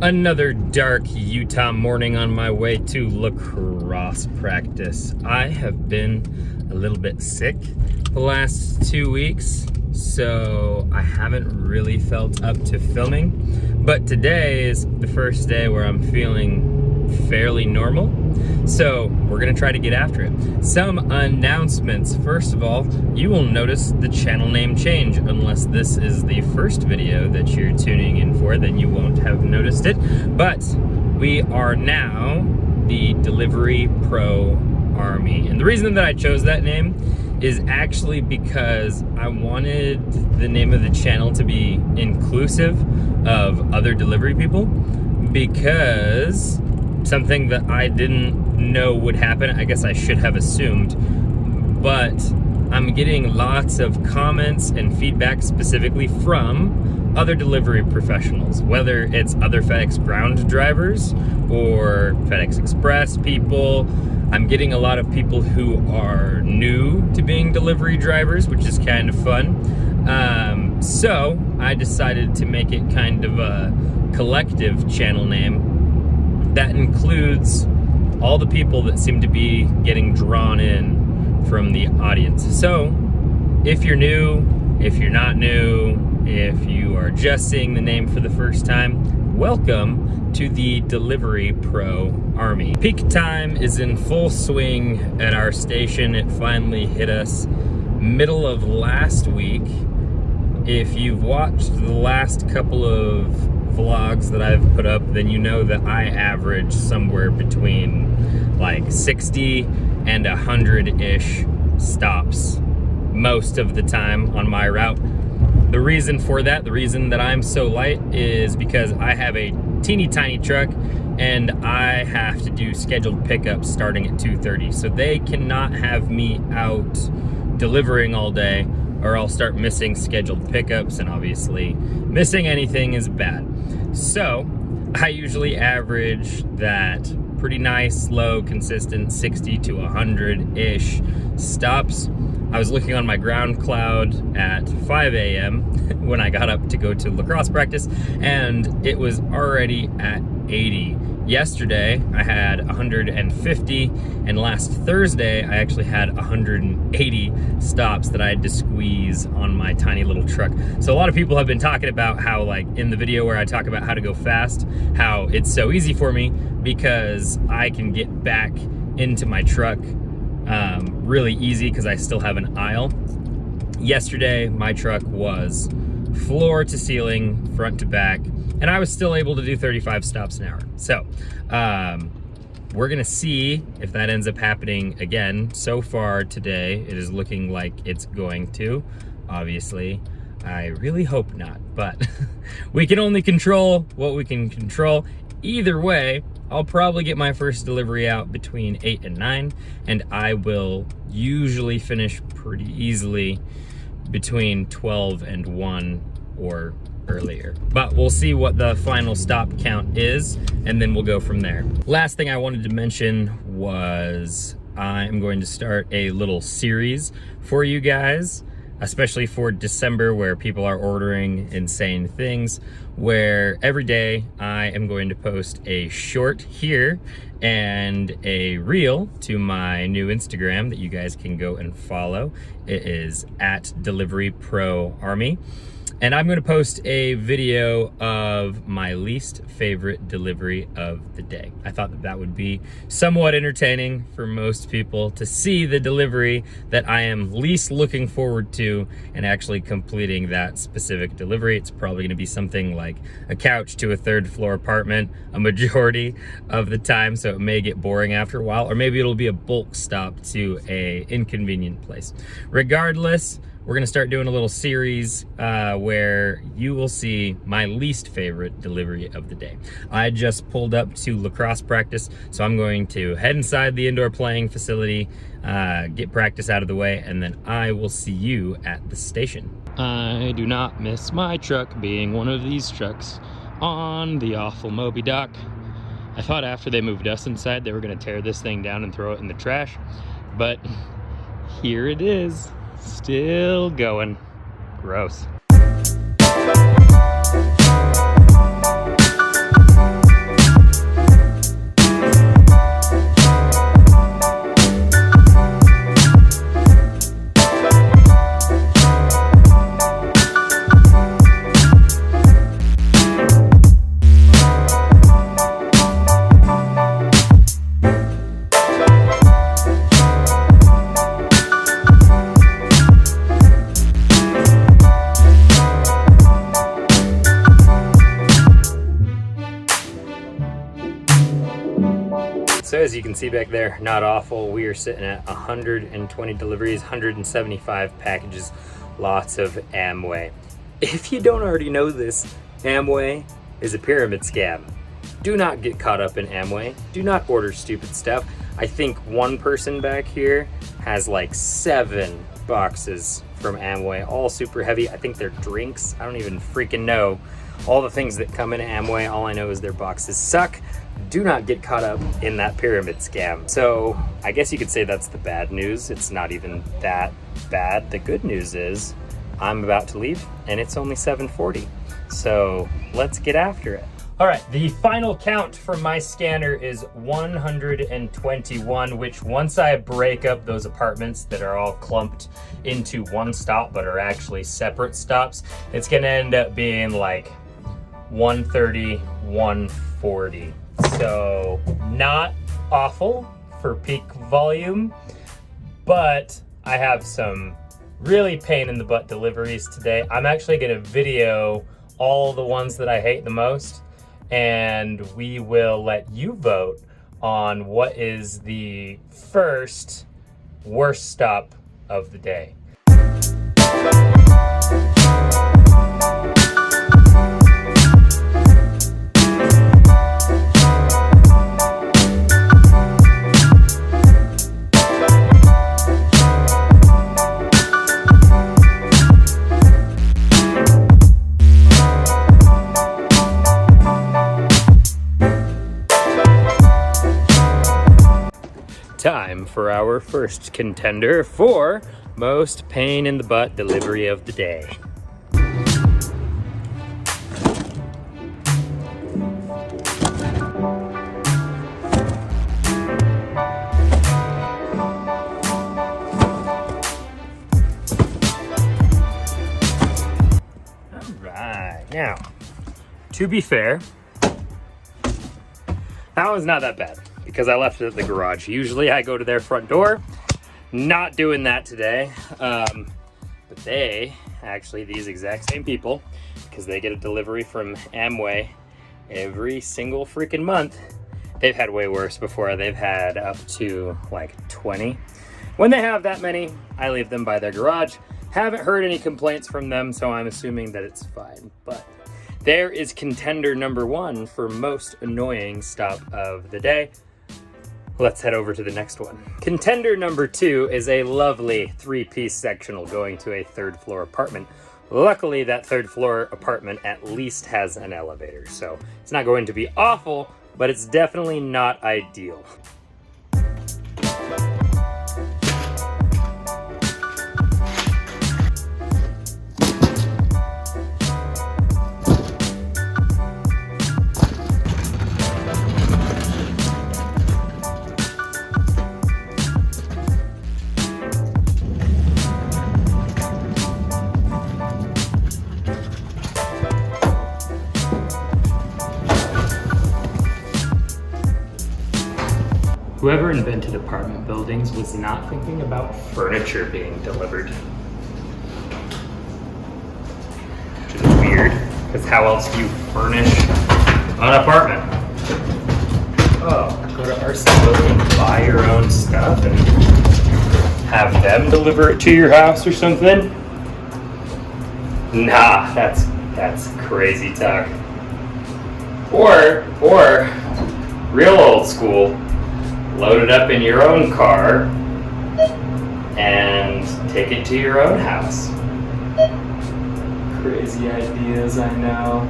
Another dark Utah morning on my way to lacrosse practice. I have been a little bit sick the last 2 weeks, so I haven't really felt up to filming. But today is the first day where I'm feeling fairly normal, so we're gonna try to get after it. Some announcements. First of all, you will notice the channel name change. Unless this is the first video that you're tuning in for, then you won't have noticed it. But we are now the Delivery Pro Army. And the reason that I chose that name is actually because I wanted the name of the channel to be inclusive of other delivery people, because something that I didn't know would happen, I guess I should have assumed, but I'm getting lots of comments and feedback specifically from other delivery professionals, whether it's other FedEx ground drivers or FedEx Express people. I'm getting a lot of people who are new to being delivery drivers, which is kind of fun. So I decided to make it kind of a collective channel name that includes all the people that seem to be getting drawn in from the audience. So if you're new, if you're not new, if you are just seeing the name for the first time, welcome to the Delivery Pro Army. Peak time is in full swing at our station. It finally hit us middle of last week. If you've watched the last couple of vlogs that I've put up, then you know that I average somewhere between like 60 and 100-ish stops most of the time on my route. The reason for that, the reason that I'm so light, is because I have a teeny tiny truck and I have to do scheduled pickups starting at 2:30. So they cannot have me out delivering all day, or I'll start missing scheduled pickups, and obviously missing anything is bad. So I usually average that pretty nice, slow, consistent 60 to 100-ish stops. I was looking on my ground cloud at 5 a.m. when I got up to go to lacrosse practice, and it was already at 80. Yesterday, I had 150, and last Thursday, I actually had 180 stops that I had to squeeze on my tiny little truck. So a lot of people have been talking about how, like in the video where I talk about how to go fast, how it's so easy for me because I can get back into my truck really easy because I still have an aisle. Yesterday, my truck was floor to ceiling, front to back, and I was still able to do 35 stops an hour. So we're gonna see if that ends up happening again. So far today, it is looking like it's going to. Obviously, I really hope not, but we can only control what we can control. Either way, I'll probably get my first delivery out between 8 and 9, and I will usually finish pretty easily between 12 and 1 or earlier. But we'll see what the final stop count is, and then we'll go from there. Last thing I wanted to mention was I'm going to start a little series for you guys, especially for December, where people are ordering insane things, where every day I am going to post a short here and a reel to my new Instagram that you guys can go and follow. It is at Delivery Pro Army. And I'm gonna post a video of my least favorite delivery of the day. I thought that that would be somewhat entertaining for most people to see the delivery that I am least looking forward to and actually completing that specific delivery. It's probably gonna be something like a couch to a third floor apartment a majority of the time, so it may get boring after a while, or maybe it'll be a bulk stop to a inconvenient place. Regardless, we're gonna start doing a little series where you will see my least favorite delivery of the day. I just pulled up to lacrosse practice, so I'm going to head inside the indoor playing facility, get practice out of the way, and then I will see you at the station. I do not miss my truck being one of these trucks on the awful Moby Dock. I thought after they moved us inside, they were gonna tear this thing down and throw it in the trash, but here it is. Still going. Gross. So as you can see back there, not awful. We are sitting at 120 deliveries, 175 packages, lots of Amway. If you don't already know this, Amway is a pyramid scam. Do not get caught up in Amway. Do not order stupid stuff. I think one person back here has like 7 boxes from Amway, all super heavy. I think they're drinks. I don't even freaking know all the things that come in Amway. All I know is their boxes suck. Do not get caught up in that pyramid scam. So I guess you could say that's the bad news. It's not even that bad. The good news is I'm about to leave and it's only 7:40. So let's get after it. All right, the final count from my scanner is 121, which once I break up those apartments that are all clumped into one stop but are actually separate stops, it's gonna end up being like 130, 140. So not awful for peak volume, but I have some really pain in the butt deliveries today. I'm actually gonna video all the ones that I hate the most, and we will let you vote on what is the first worst stop of the day. Time for our first contender for most pain in the butt delivery of the day. All right, now, to be fair, that one's not that bad, because I left it at the garage. Usually I go to their front door. Not doing that today. But they, actually these exact same people, because they get a delivery from Amway every single freaking month, they've had way worse before. They've had up to like 20. When they have that many, I leave them by their garage. Haven't heard any complaints from them, so I'm assuming that it's fine. But there is contender number 1 for most annoying stop of the day. Let's head over to the next one. Contender number 2 is a lovely 3-piece sectional going to a 3rd floor apartment. Luckily, that 3rd floor apartment at least has an elevator, so it's not going to be awful, but it's definitely not ideal. Whoever invented apartment buildings was not thinking about furniture being delivered. Which is weird, because how else do you furnish an apartment? Oh, go to RC Building, buy your own stuff, and have them deliver it to your house or something? Nah, that's crazy talk. Or real old school. Load it up in your own car and take it to your own house. Crazy ideas, I know.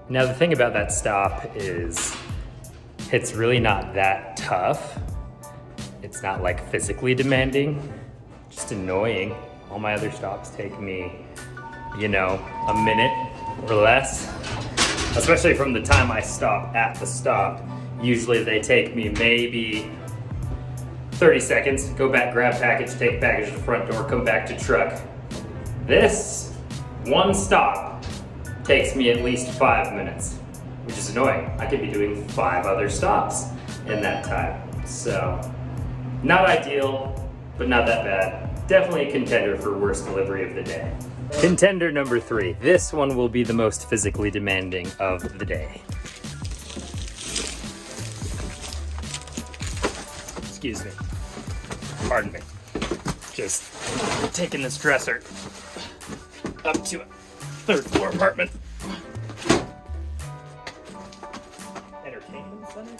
Now the thing about that stop is it's really not that tough. It's not like physically demanding. Just annoying. All my other stops take me, you know, a minute or less. Especially from the time I stop at the stop. Usually they take me maybe 30 seconds. Go back, grab package, take package to the front door, come back to truck. This one stop takes me at least 5 minutes, which is annoying. I could be doing 5 other stops in that time. So, not ideal, but not that bad. Definitely a contender for worst delivery of the day. Contender number 3. This one will be the most physically demanding of the day. Excuse me. Pardon me. Just taking this dresser up to a 3rd floor apartment. Entertainment center?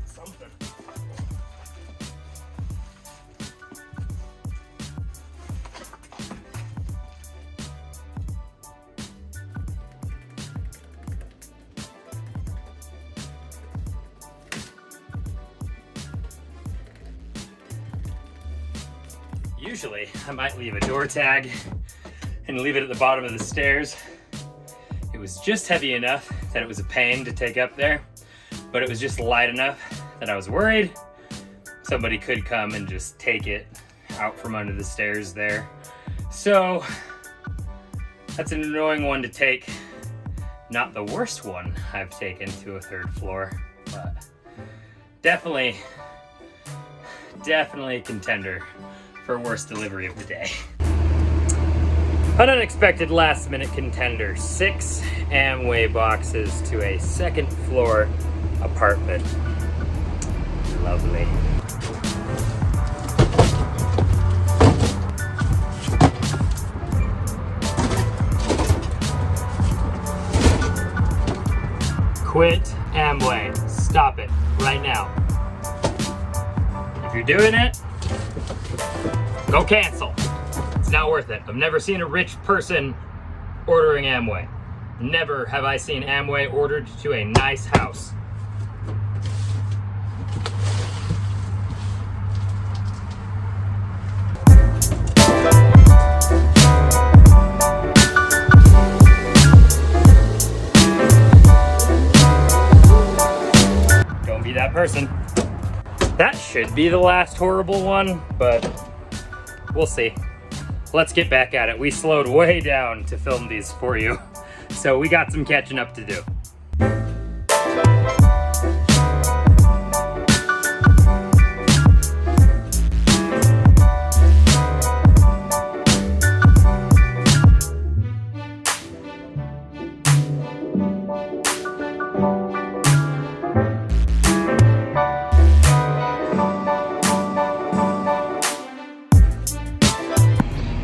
Something. Usually, I might leave a door tag and leave it at the bottom of the stairs. It was just heavy enough that it was a pain to take up there, but it was just light enough that I was worried somebody could come and just take it out from under the stairs there. So that's an annoying one to take. Not the worst one I've taken to a 3rd floor, but definitely a contender for worst delivery of the day. An unexpected last minute contender, 6 Amway boxes to a 2nd floor apartment. Lovely. Quit Amway. Stop it right now. If you're doing it, go cancel. It's not worth it. I've never seen a rich person ordering Amway. Never have I seen Amway ordered to a nice house. Don't be that person. That should be the last horrible one, but we'll see. Let's get back at it. We slowed way down to film these for you, so we got some catching up to do.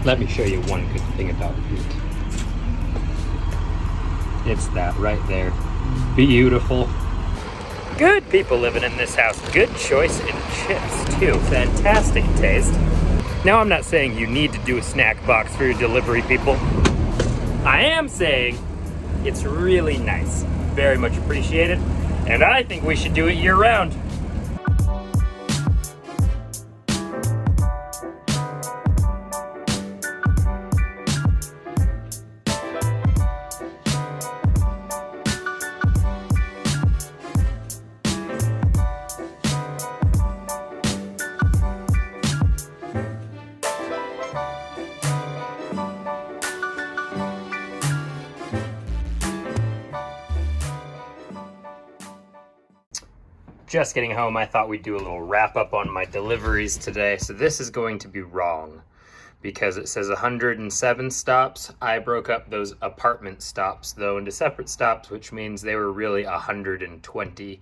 Let me show you one good thing about it. It's that right there. Beautiful. Good people living in this house. Good choice in chips too. Fantastic taste. Now I'm not saying you need to do a snack box for your delivery people. I am saying it's really nice. Very much appreciated. And I think we should do it year round. Just getting home, I thought we'd do a little wrap up on my deliveries today. So this is going to be wrong because it says 107 stops. I broke up those apartment stops though into separate stops, which means they were really 120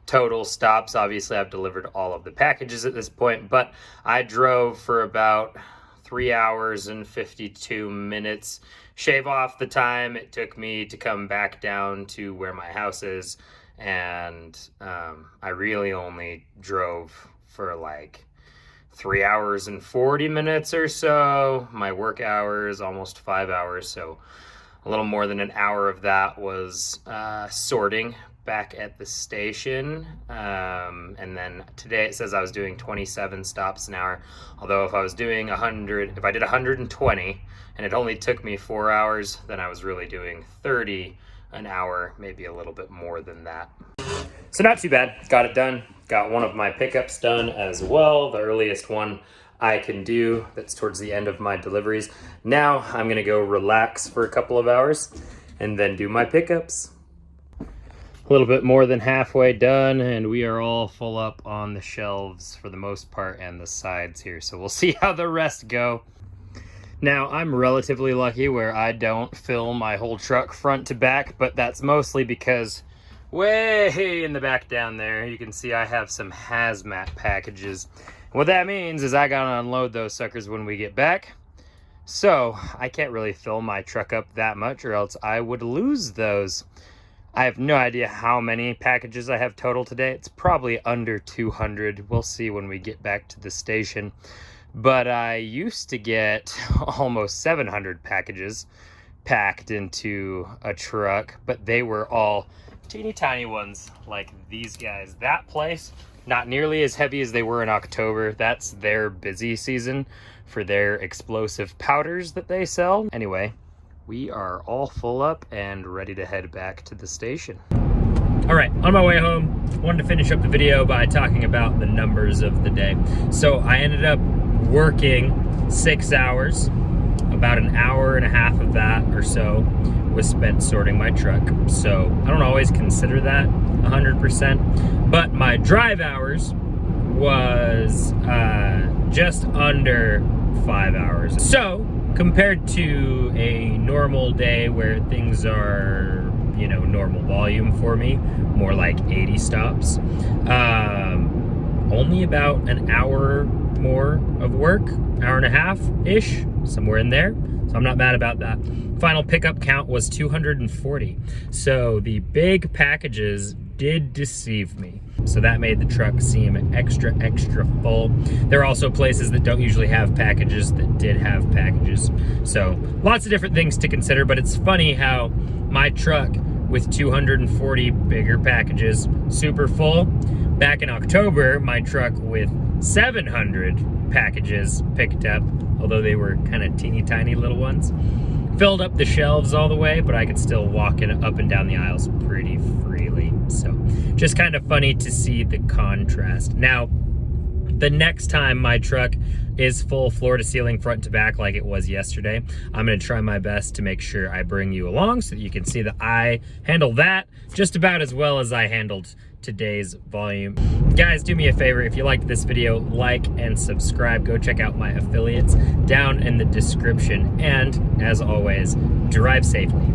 total stops. Obviously I've delivered all of the packages at this point, but I drove for about 3 hours and 52 minutes. Shave off the time it took me to come back down to where my house is. And I really only drove for like 3 hours and 40 minutes or so. My work hours, almost 5 hours. So a little more than an hour of that was sorting back at the station. And then today it says I was doing 27 stops an hour. Although if I was doing 100, if I did 120 and it only took me 4 hours, then I was really doing 30 an hour, maybe a little bit more than that. So not too bad. Got it done. Got one of my pickups done as well, the earliest one I can do. That's towards the end of my deliveries. Now I'm gonna go relax for a couple of hours and then do my pickups. A little bit more than halfway done, and we are all full up on the shelves for the most part and the sides here. So we'll see how the rest go. Now, I'm relatively lucky where I don't fill my whole truck front to back, but that's mostly because way in the back down there, you can see I have some hazmat packages. What that means is I gotta unload those suckers when we get back. So I can't really fill my truck up that much or else I would lose those. I have no idea how many packages I have total today. It's probably under 200. We'll see when we get back to the station. But I used to get almost 700 packages packed into a truck, but they were all teeny tiny ones like these guys. That place, not nearly as heavy as they were in October. That's their busy season for their explosive powders that they sell. Anyway, we are all full up and ready to head back to the station. All right, on my way home, wanted to finish up the video by talking about the numbers of the day. So I ended up working 6 hours. About an hour and a half of that or so was spent sorting my truck. So I don't always consider that 100%, but my drive hours was just under 5 hours. So compared to a normal day where things are, you know, normal volume for me, more like 80 stops, only about an hour more of work, hour and a half-ish, somewhere in there. So I'm not mad about that. Final pickup count was 240. So the big packages did deceive me. So that made the truck seem extra full. There are also places that don't usually have packages that did have packages. So lots of different things to consider, but it's funny how my truck with 240 bigger packages, super full. Back in October, my truck with 700 packages picked up, although they were kind of teeny tiny little ones, filled up the shelves all the way, but I could still walk up and down the aisles pretty freely. So just kind of funny to see the contrast. Now, the next time my truck is full floor to ceiling, front to back like it was yesterday, I'm gonna try my best to make sure I bring you along so that you can see that I handle that just about as well as I handled today's volume. Guys, do me a favor, if you liked this video, like and subscribe. Go check out my affiliates down in the description. And as always, drive safely.